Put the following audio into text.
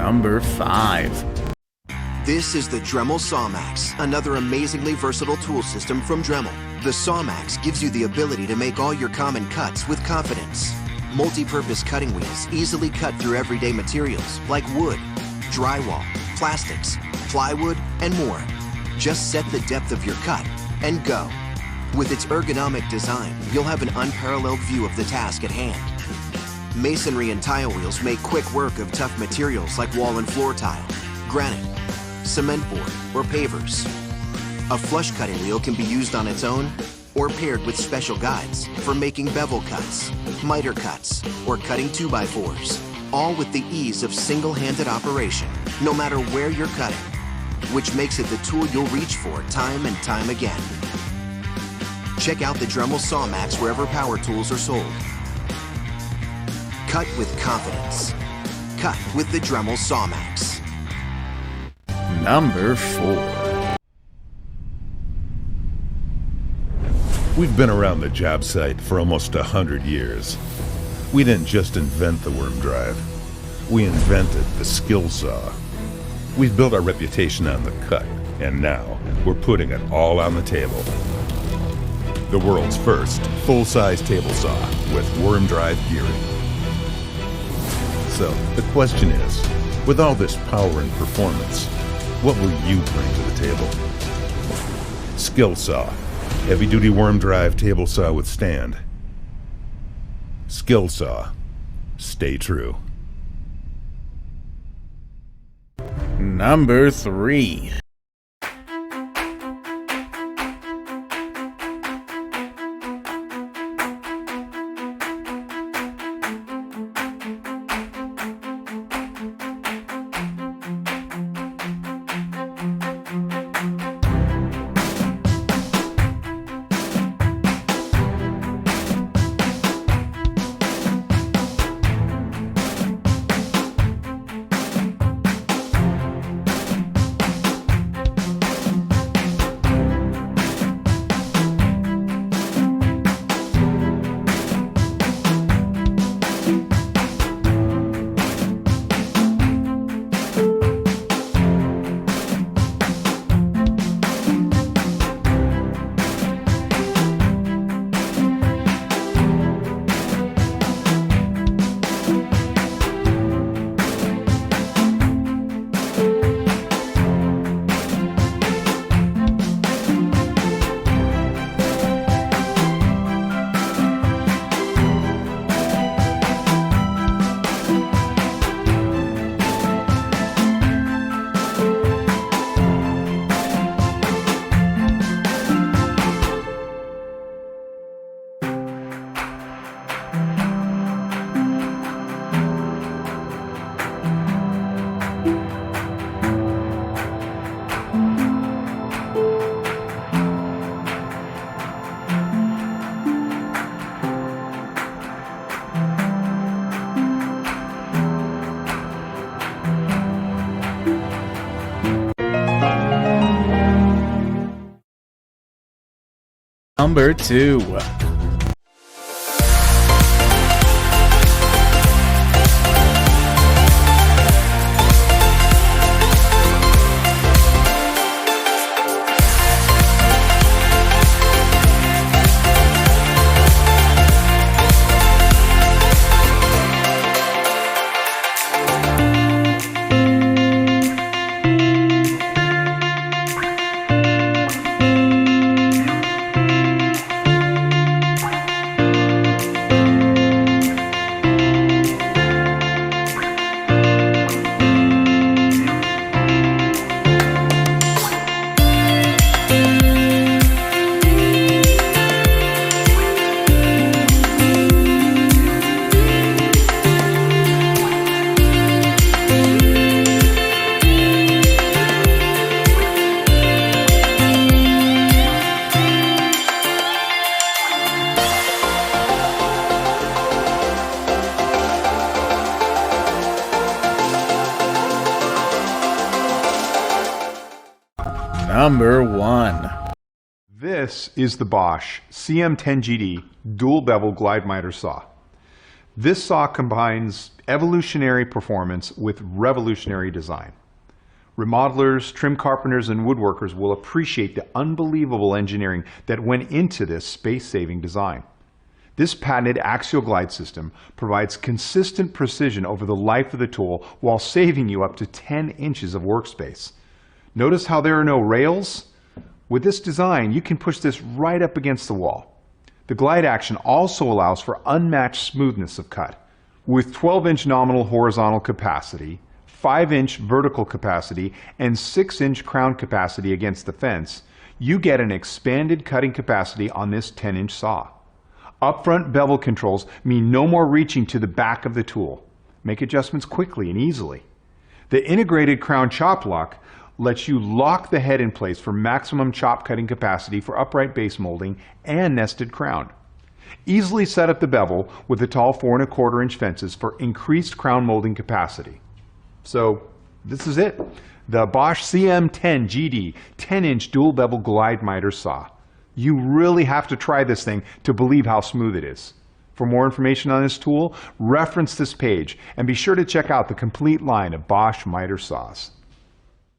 Number 5. This is the Dremel SawMax, another amazingly versatile tool system from Dremel. The SawMax gives you the ability to make all your common cuts with confidence. Multi-purpose cutting wheels easily cut through everyday materials like wood, drywall, plastics, plywood, and more. Just set the depth of your cut and go. With its ergonomic design, you'll have an unparalleled view of the task at hand. Masonry and tile wheels make quick work of tough materials like wall and floor tile, granite, cement board, or pavers. A flush cutting wheel can be used on its own or paired with special guides for making bevel cuts, miter cuts, or cutting 2x4s, all with the ease of single-handed operation, no matter where you're cutting, which makes it the tool you'll reach for time and time again. Check out the Dremel SawMax wherever power tools are sold. Cut with confidence. Cut with the Dremel SawMax. Number 4. We've been around the job site for almost 100 years. We didn't just invent the worm drive. We invented the skill saw. We've built our reputation on the cut, and now we're putting it all on the table. The world's first full-size table saw with worm drive gearing. So the question is, with all this power and performance, what will you bring to the table? Skill saw, heavy-duty worm drive table saw with stand. Skill saw, stay true. Number 3. Number 2. Number 1. This is the Bosch CM10GD dual bevel glide miter saw. This saw combines evolutionary performance with revolutionary design. Remodelers, trim carpenters, and woodworkers will appreciate the unbelievable engineering that went into this space-saving design. This patented axial glide system provides consistent precision over the life of the tool while saving you up to 10 inches of workspace. Notice how there are no rails? With this design, you can push this right up against the wall. The glide action also allows for unmatched smoothness of cut. With 12-inch nominal horizontal capacity, 5-inch vertical capacity, and 6-inch crown capacity against the fence, you get an expanded cutting capacity on this 10-inch saw. Upfront bevel controls mean no more reaching to the back of the tool. Make adjustments quickly and easily. The integrated crown chop lock lets you lock the head in place for maximum chop cutting capacity for upright base molding and nested crown. Easily set up the bevel with the tall 4 1/4 inch fences for increased crown molding capacity. So this is it. The Bosch CM10 GD 10-inch dual bevel glide miter saw. You really have to try this thing to believe how smooth it is. For more information on this tool, reference this page and be sure to check out the complete line of Bosch miter saws.